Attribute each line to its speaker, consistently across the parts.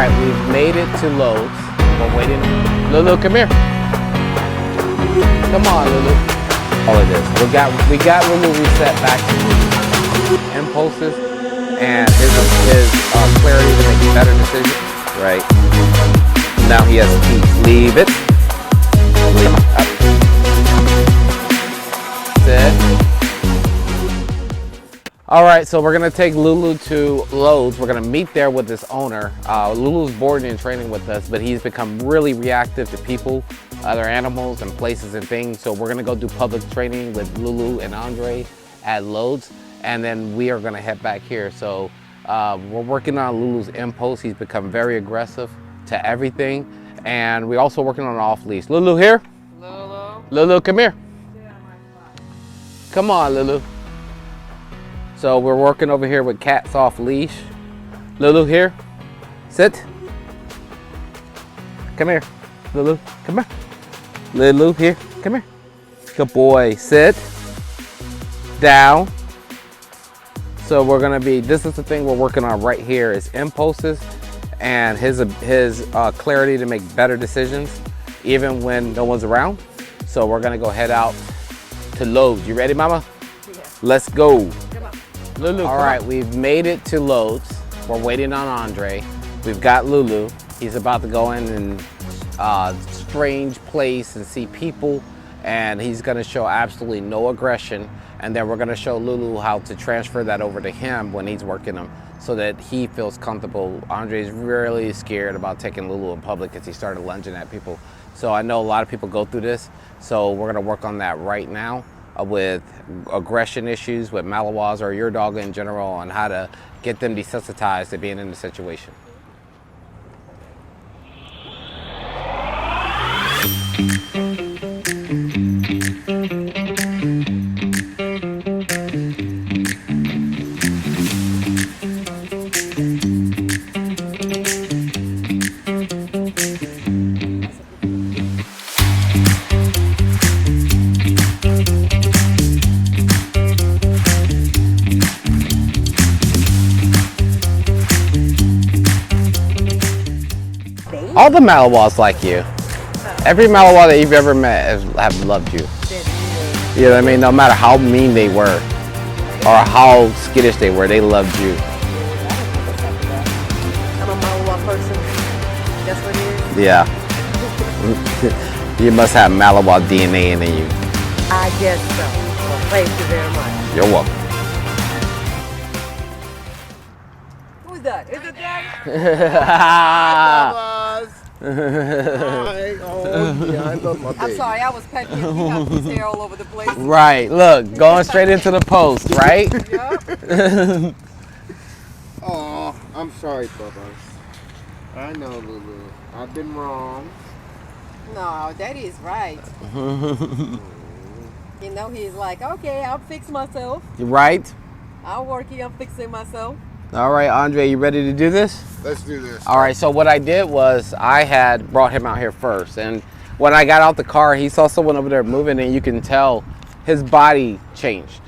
Speaker 1: right, we've made it to Lowe's. We're waiting. Lulu, come here. Come on, Lulu. All of this. We got Lulu reset back to impulses and his clarity to make better decisions. Right. Now he has peace. Leave it. Leave it. Up. Sit. All right, so we're gonna take Lulu to Lowe's. We're gonna meet there with this owner. Lulu's boarding and training with us, but he's become really reactive to people, other animals and places and things. So we're gonna go do public training with Lulu and Andre at Lowe's, and then we are gonna head back here. So we're working on Lulu's impulse. He's become very aggressive to everything. And we're also working on an off leash. Lulu here?
Speaker 2: Lulu.
Speaker 1: Lulu, come here. Come on, Lulu. So we're working over here with cats off leash. Lulu here. Sit. Come here. Lulu, come here. Lulu here. Come here. Good boy. Sit. Down. So we're gonna be, this is the thing we're working on right here is impulses and his clarity to make better decisions even when no one's around. So we're gonna go head out to Lowe's. You ready, mama?
Speaker 2: Yes.
Speaker 1: Let's go.
Speaker 2: Come on.
Speaker 1: Lulu, all right, we've made it to Lowe's. We're waiting on Andre. We've got Lulu. He's about to go in and strange place and see people, and he's gonna show absolutely no aggression. And then we're gonna show Lulu how to transfer that over to him when he's working him so that he feels comfortable. Andre's really scared about taking Lulu in public because he started lunging at people. So I know a lot of people go through this. So we're gonna work on that right now with aggression issues with Malinois or your dog in general on how to get them desensitized to being in the situation. All the Malinois like you. Every Malinois that you've ever met have loved you. You know what I mean? No matter how mean they were or how skittish they were, they loved you.
Speaker 2: I'm a Malinois person. That's what it is?
Speaker 1: Yeah. You must have Malinois DNA in you.
Speaker 2: I guess so. Well, thank you very much.
Speaker 1: You're welcome.
Speaker 2: Who's that? Is it Daddy?
Speaker 3: Hi. Oh, yeah, I love my
Speaker 2: I'm
Speaker 3: baby.
Speaker 2: sorry, I was petting him. He has his hair all over the place.
Speaker 1: Right, look, going straight into the post, right?
Speaker 2: Yeah.
Speaker 3: Oh, I'm sorry, Bubba. I know, Lulu. I've been wrong.
Speaker 2: No, Daddy is right. You know, he's like, okay, I'll fix myself.
Speaker 1: Right?
Speaker 2: I'm working on fixing myself.
Speaker 1: All right, Andre, you ready to do this?
Speaker 3: Let's do this.
Speaker 1: All right, so what I did was I had brought him out here first, and when I got out the car, he saw someone over there moving, and you can tell his body changed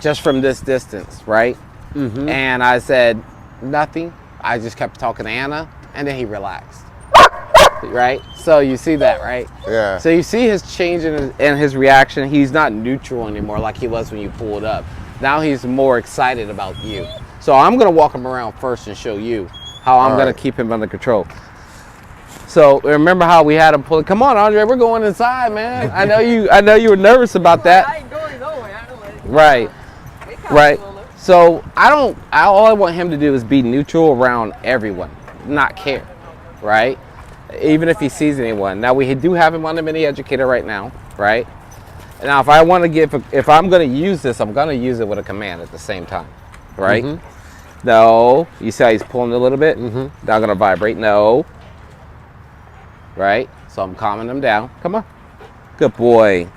Speaker 1: just from this distance, right?
Speaker 3: Mm-hmm.
Speaker 1: And I said, nothing. I just kept talking to Anna, and then he relaxed, right? So you see that, right?
Speaker 3: Yeah.
Speaker 1: So you see his change in his reaction. He's not neutral anymore like he was when you pulled up. Now he's more excited about you. So I'm gonna walk him around first and show you how I'm gonna keep him under control. So remember how we had him pull? Come on, Andre, we're going inside, man. I know you were nervous about that.
Speaker 2: I ain't going nowhere.
Speaker 1: Right, right. So all I want him to do is be neutral around everyone, not care, right? Even if he sees anyone. Now we do have him on the mini educator right now, right? Now if I'm gonna use this, I'm gonna use it with a command at the same time, right?
Speaker 3: Mm-hmm.
Speaker 1: No, you see how he's pulling a little bit?
Speaker 3: Mm-hmm.
Speaker 1: Not gonna vibrate, no. Right? So I'm calming him down. Come on. Good boy.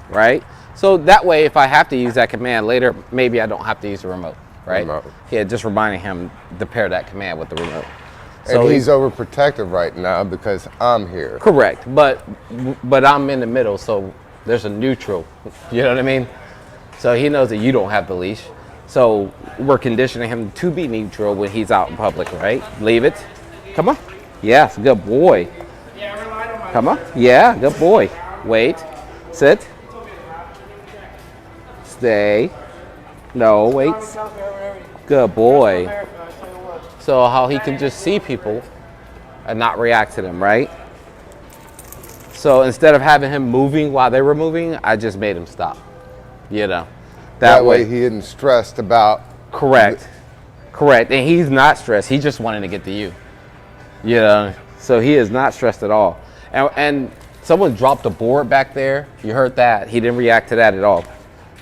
Speaker 1: Right? So that way, if I have to use that command later, maybe I don't have to use the remote, right?
Speaker 3: Remote.
Speaker 1: Yeah, just reminding him to pair that command with the remote.
Speaker 3: And he's overprotective right now because I'm here.
Speaker 1: Correct, but I'm in the middle, so there's a neutral. You know what I mean? So he knows that you don't have the leash. So we're conditioning him to be neutral when he's out in public, right? Leave it. Come on. Yes, good boy. Come on. Yeah, good boy. Wait. Sit. Stay. No, wait. Good boy. So how he can just see people and not react to them, right? So instead of having him moving while they were moving, I just made him stop. You know,
Speaker 3: That way he isn't stressed about.
Speaker 1: Correct. Correct. And he's not stressed. He's just wanting to get to you. You know, so he is not stressed at all. And someone dropped a board back there. You heard that. He didn't react to that at all.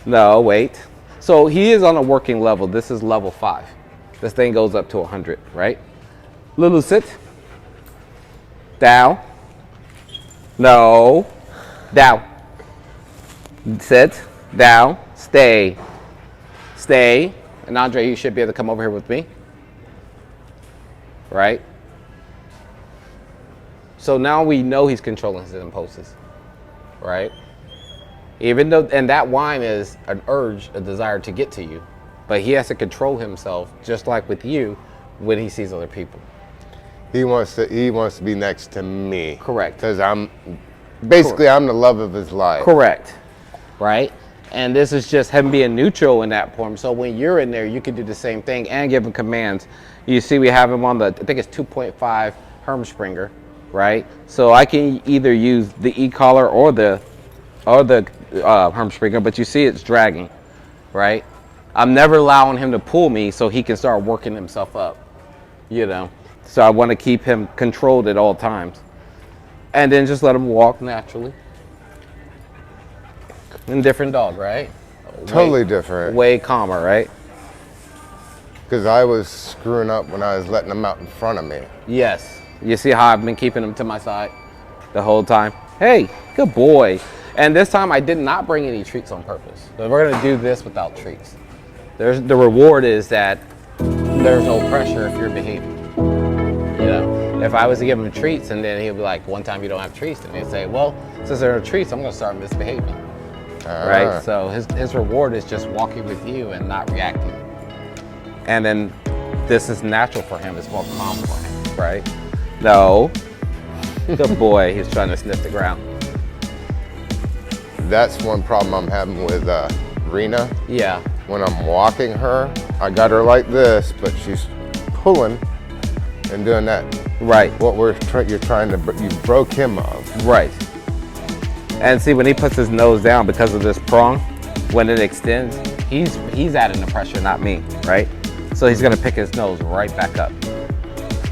Speaker 1: No, wait. So he is on a working level. This is level 5. This thing goes up to 100, right? Lulu, sit. Down. No. Down. Sit. Down. Stay. Stay. And Andre, you should be able to come over here with me. Right? So now we know he's controlling his impulses. Right? Even though, and that whine is an urge, a desire to get to you. But he has to control himself, just like with you, when he sees other people.
Speaker 3: He wants to be next to me.
Speaker 1: Correct.
Speaker 3: Because I'm the love of his life.
Speaker 1: Correct. Right? And this is just him being neutral in that form. So when you're in there, you can do the same thing and give him commands. You see we have him on the, I think it's 2.5 Hermspringer, right? So I can either use the e-collar or the Hermspringer, but you see it's dragging, right? I'm never allowing him to pull me so he can start working himself up, you know? So I want to keep him controlled at all times. And then just let him walk naturally. And different dog, right?
Speaker 3: Totally different.
Speaker 1: Way calmer, right?
Speaker 3: Because I was screwing up when I was letting him out in front of me.
Speaker 1: Yes. You see how I've been keeping him to my side the whole time? Hey, good boy. And this time I did not bring any treats on purpose. So we're going to do this without treats. The reward is that there's no pressure if you're behaving. You know, if I was to give him treats and then he'd be like, one time you don't have treats, and he'd say, well, since there are treats, I'm going to start misbehaving. Right? So his reward is just walking with you and not reacting. And then this is natural for him. It's more calm for him, right? No. Good boy. He's trying to sniff the ground.
Speaker 3: That's one problem I'm having with Rena.
Speaker 1: Yeah.
Speaker 3: When I'm walking her, I got her like this, but she's pulling and doing that.
Speaker 1: Right.
Speaker 3: What you broke him of.
Speaker 1: Right. And see, when he puts his nose down because of this prong, when it extends, he's adding the pressure, not me, right? So he's gonna pick his nose right back up.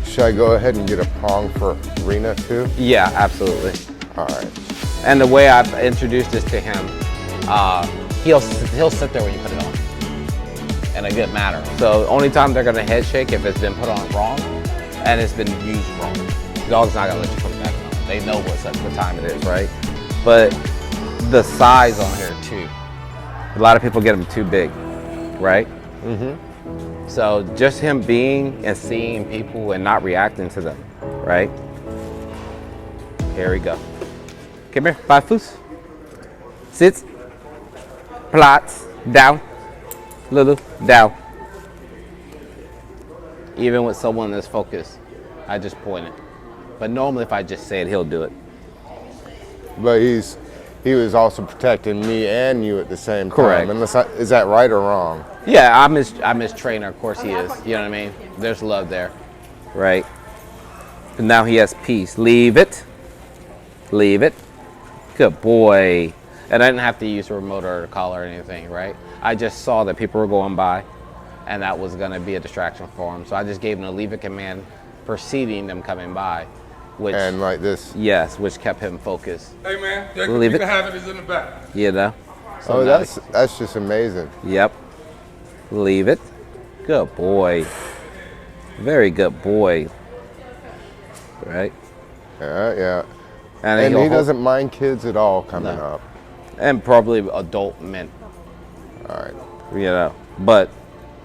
Speaker 3: Should I go ahead and get a prong for Rena too?
Speaker 1: Yeah, absolutely.
Speaker 3: All right.
Speaker 1: And the way I've introduced this to him, he'll sit there when you put it on in a good manner. So only time they're gonna head shake if it's been put on wrong and it's been used wrong. The dog's not gonna let you put it back on. They know what time it is, right? But the size on here too. A lot of people get them too big, right? Mm-hmm. So just him being and seeing people and not reacting to them, right? Here we go. Come here, 5 Fuß. Sit. Platz. Down. Lulu. Down. Even with someone that's focused, I just point it. But normally if I just say it, he'll do it.
Speaker 3: But he was also protecting me and you at the same time.
Speaker 1: Correct.
Speaker 3: Is that right or wrong?
Speaker 1: Yeah, I'm his trainer. Of course he is. You know what I mean? There's love there, right? But now he has peace. Leave it. Leave it. Good boy. And I didn't have to use a remote or a collar or anything, right? I just saw that people were going by, and that was going to be a distraction for him. So I just gave him a leave it command, preceding them coming by. Which,
Speaker 3: and like this.
Speaker 1: Yes, which kept him focused.
Speaker 4: Hey man,
Speaker 1: Leave
Speaker 4: you
Speaker 1: it.
Speaker 4: can have it. It's in the back.
Speaker 1: You know? So
Speaker 3: Oh,
Speaker 1: now
Speaker 3: that's just amazing.
Speaker 1: Yep. Leave it. Good boy. Very good boy. Right?
Speaker 3: Yeah.
Speaker 1: And
Speaker 3: And
Speaker 1: he'll
Speaker 3: he
Speaker 1: hold-
Speaker 3: doesn't mind kids at all coming
Speaker 1: No.
Speaker 3: up.
Speaker 1: And probably adult men,
Speaker 3: All right.
Speaker 1: you know. But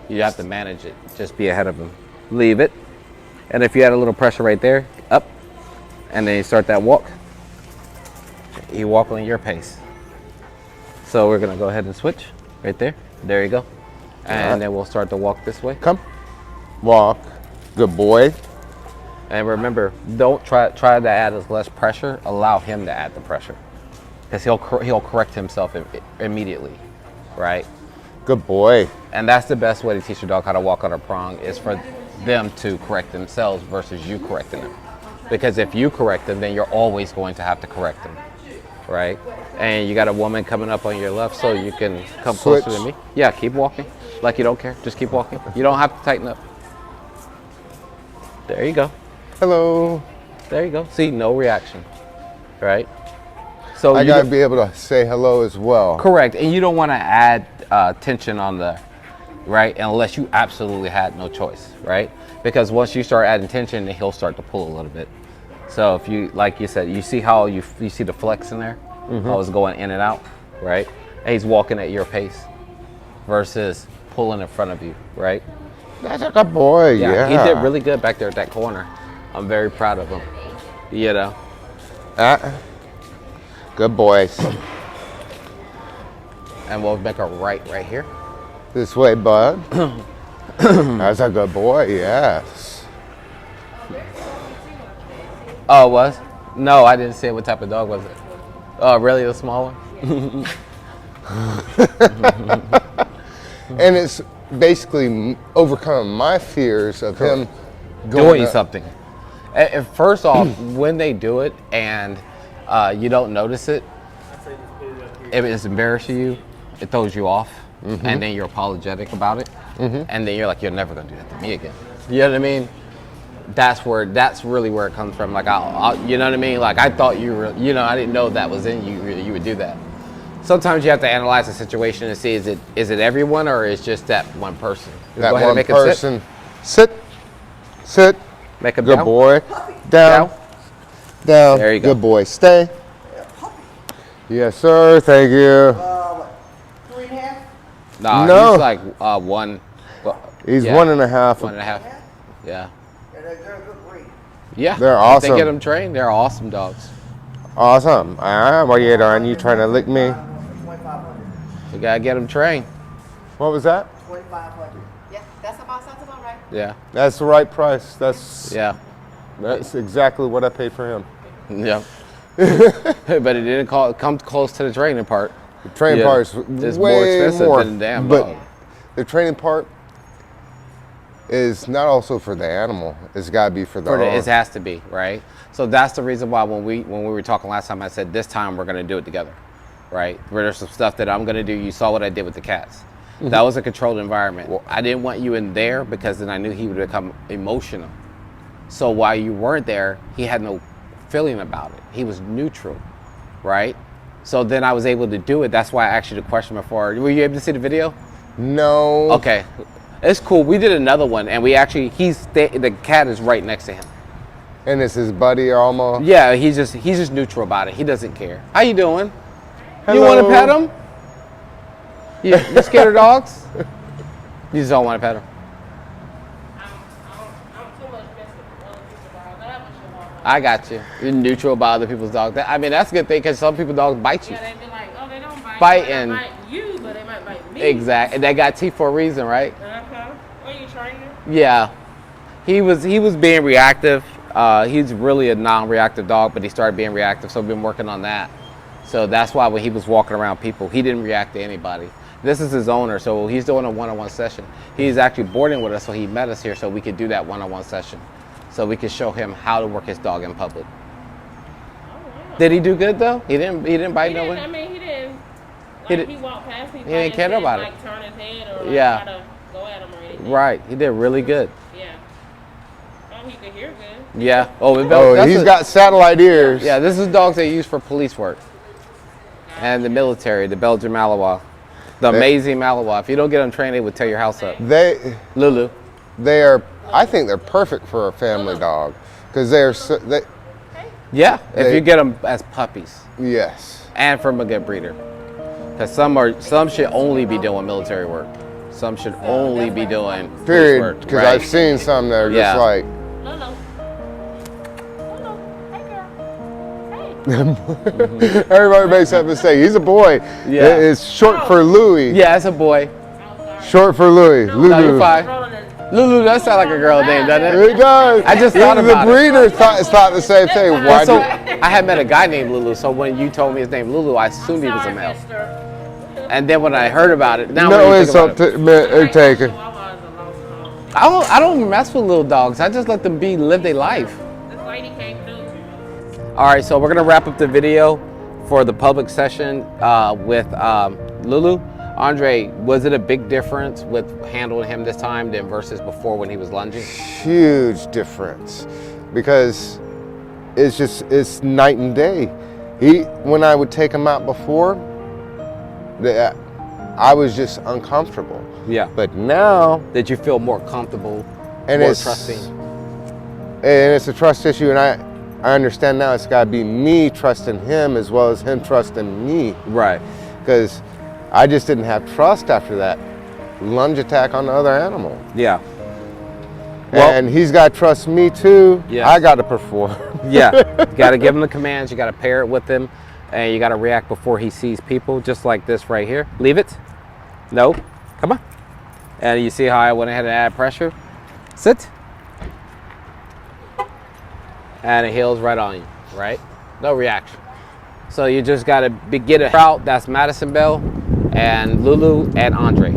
Speaker 1: you have to manage it. Just be ahead of him. Leave it. And if you add a little pressure right there, up. And then you start that walk. You walk on your pace. So we're gonna go ahead and switch right there. There you go. And
Speaker 3: right.
Speaker 1: then we'll start to walk this way.
Speaker 3: Come. Walk. Good boy.
Speaker 1: And remember, don't try to add as less pressure. Allow him to add the pressure, because he'll correct himself immediately, right?
Speaker 3: Good boy.
Speaker 1: And that's the best way to teach your dog how to walk on a prong, is for them to correct themselves versus you correcting them. Because if you correct them, then you're always going to have to correct them, right? And you got a woman coming up on your left, so you can come closer to me. Yeah, keep walking like you don't care. Just keep walking. You don't have to tighten up. There you go.
Speaker 3: Hello.
Speaker 1: There you go. See, no reaction, right? So
Speaker 3: I gotta be able to say hello as well.
Speaker 1: Correct, and you don't want to add tension on the, right? Unless you absolutely had no choice, right? Because once you start adding tension, then he'll start to pull a little bit. So if you, like you said, you see how you see the flex in there, how it's going in and out, right? And he's walking at your pace versus pulling in front of you, right?
Speaker 3: That's a good boy. Yeah.
Speaker 1: He did really good back there at that corner. I'm very proud of him. You know.
Speaker 3: Good boys.
Speaker 1: And we'll make a right here.
Speaker 3: This way, bud. That's a good boy, yes.
Speaker 1: Oh, it was? No, I didn't say what type of dog was it. Oh, really? The small one?
Speaker 3: And it's basically overcome my fears of him
Speaker 1: doing something. And first off, when they do it and you don't notice it, if it's embarrassing you, it throws you off, and then you're apologetic about it, and then you're like, you're never gonna do that to me again. You know what I mean? That's really where it comes from. Like, you know what I mean? Like, I thought you were, you know, I didn't know that was in you. Really, you would do that. Sometimes you have to analyze the situation and see, is it everyone, or is just that one person?
Speaker 3: That
Speaker 1: go ahead
Speaker 3: one
Speaker 1: and make
Speaker 3: person. Sit.
Speaker 1: Make him
Speaker 3: good
Speaker 1: down.
Speaker 3: Boy. Down.
Speaker 1: There you go.
Speaker 3: Good boy. Stay. Yes, sir. Thank you.
Speaker 2: 3.5?
Speaker 1: Nah,
Speaker 3: no.
Speaker 1: He's like one. Well,
Speaker 3: he's
Speaker 1: yeah,
Speaker 3: 1.5.
Speaker 1: 1.5. Yeah.
Speaker 2: They're a good breed.
Speaker 1: Yeah.
Speaker 3: They're
Speaker 1: If
Speaker 3: awesome.
Speaker 1: they get them trained, they're awesome dogs.
Speaker 3: Awesome. What are you doing? You trying to lick me?
Speaker 2: 2,500.
Speaker 1: You gotta get them trained.
Speaker 3: What was that?
Speaker 2: 2,500. Yeah, that's about right.
Speaker 1: Yeah.
Speaker 3: That's the right price. That's exactly what I paid for him.
Speaker 1: Yeah. But it didn't come close to the training part.
Speaker 3: The training part is
Speaker 1: it's
Speaker 3: way
Speaker 1: more expensive
Speaker 3: more,
Speaker 1: than the damn
Speaker 3: but
Speaker 1: dog.
Speaker 3: the training part is not also for the animal. It's got to be for the owner.
Speaker 1: It has to be, right? So that's the reason why when we were talking last time, I said this time we're gonna do it together, right? Where there's some stuff that I'm gonna do. You saw what I did with the cats. That was a controlled environment. Well, I didn't want you in there because then I knew he would become emotional. So while you weren't there, he had no feeling about it. He was neutral, right? So then I was able to do it. That's why I asked you the question before. Were you able to see the video?
Speaker 3: No.
Speaker 1: Okay, it's cool. We did another one, and we actually the cat is right next to him.
Speaker 3: And it's his buddy almost.
Speaker 1: Yeah, he's just neutral about it. He doesn't care. How you doing?
Speaker 3: Hello.
Speaker 1: You want to pet him? You scared of dogs? You just don't want to pet him. I got you. You're neutral about other people's dogs. I mean, that's a good thing because some people's dogs bite you.
Speaker 4: Yeah, they be like, oh, they don't bite.
Speaker 1: Bite
Speaker 4: They
Speaker 1: and
Speaker 4: might bite you, but they might bite me.
Speaker 1: exactly. And they got teeth for a reason, right?
Speaker 4: Are you trainer?
Speaker 1: Yeah. He was being reactive. He's really a non-reactive dog, but he started being reactive, so we've been working on that. So that's why when he was walking around people, he didn't react to anybody. This is his owner, so he's doing a one-on-one session. He's actually boarding with us, so he met us here so we could do that one-on-one session. So we could show him how to work his dog in public.
Speaker 4: Oh, wow.
Speaker 1: Did he do good though? He didn't bite no one?
Speaker 4: I mean, he didn't.
Speaker 1: He
Speaker 4: Like,
Speaker 1: did-
Speaker 4: he walked past me.
Speaker 1: he didn't care about it.
Speaker 4: Like turn his head or
Speaker 1: Yeah.
Speaker 4: try to go at him or anything.
Speaker 1: Right. He did really good.
Speaker 4: Yeah. Oh, he could hear good.
Speaker 1: Yeah.
Speaker 3: He's got satellite ears.
Speaker 1: Yeah, this is dogs they use for police work. And the military, the Belgian Malinois. The amazing Malinois. If you don't get them trained, they would tear your house up. Lulu.
Speaker 3: I think they're perfect for a family dog because
Speaker 1: Yeah, if you get them as puppies.
Speaker 3: Yes.
Speaker 1: And from a good breeder. Because some should only be doing military work. Some should only be doing police
Speaker 3: Period.
Speaker 1: work.
Speaker 3: Because
Speaker 1: Right?
Speaker 3: I've seen some that are just like.
Speaker 4: Lolo. Lolo. Hey, girl. Hey.
Speaker 3: Everybody makes that mistake. He's a boy.
Speaker 1: Yeah.
Speaker 3: It's short for Louis.
Speaker 1: Yeah, it's a boy.
Speaker 3: Short for Louis.
Speaker 1: No,
Speaker 3: Lulu.
Speaker 1: you're fine. Lulu does sound like a girl name, doesn't it?
Speaker 3: It does.
Speaker 1: I just thought
Speaker 3: Even
Speaker 1: about
Speaker 3: the
Speaker 1: it.
Speaker 3: breeders thought the same thing. Why
Speaker 1: Well, so
Speaker 3: do-
Speaker 1: I had met a guy named Lulu, so when you told me his name Lulu, I assumed he was a
Speaker 4: Sorry,
Speaker 1: male.
Speaker 4: mister.
Speaker 1: And then when I heard about it, now
Speaker 3: No,
Speaker 1: when you
Speaker 3: it's
Speaker 1: think about it,
Speaker 3: taken.
Speaker 4: Chihuahuas are lost.
Speaker 1: I don't mess with little dogs. I just let them live their life.
Speaker 4: This lady came through.
Speaker 1: All right, so we're gonna wrap up the video for the public session with Lulu. Andre, was it a big difference with handling him this time than versus before when he was lunging?
Speaker 3: Huge difference, because it's night and day. When I would take him out before, I was just uncomfortable.
Speaker 1: Yeah.
Speaker 3: But now,
Speaker 1: Did you feel more comfortable,
Speaker 3: and
Speaker 1: more
Speaker 3: it's
Speaker 1: trusting?
Speaker 3: And it's a trust issue, and I understand now it's got to be me trusting him as well as him trusting me,
Speaker 1: Right.
Speaker 3: because I just didn't have trust after that lunge attack on the other animal.
Speaker 1: Yeah. Well-
Speaker 3: And he's got to trust me too.
Speaker 1: Yes.
Speaker 3: I got to perform.
Speaker 1: Yeah. You got to give him the commands. You got to pair it with him, and you got to react before he sees people, just like this right here. Leave it. No. Come on. And you see how I went ahead and added pressure? Sit. And it heals right on you, right? No reaction. So you just got to get a route. That's Madison Bell and Lulu and Andre.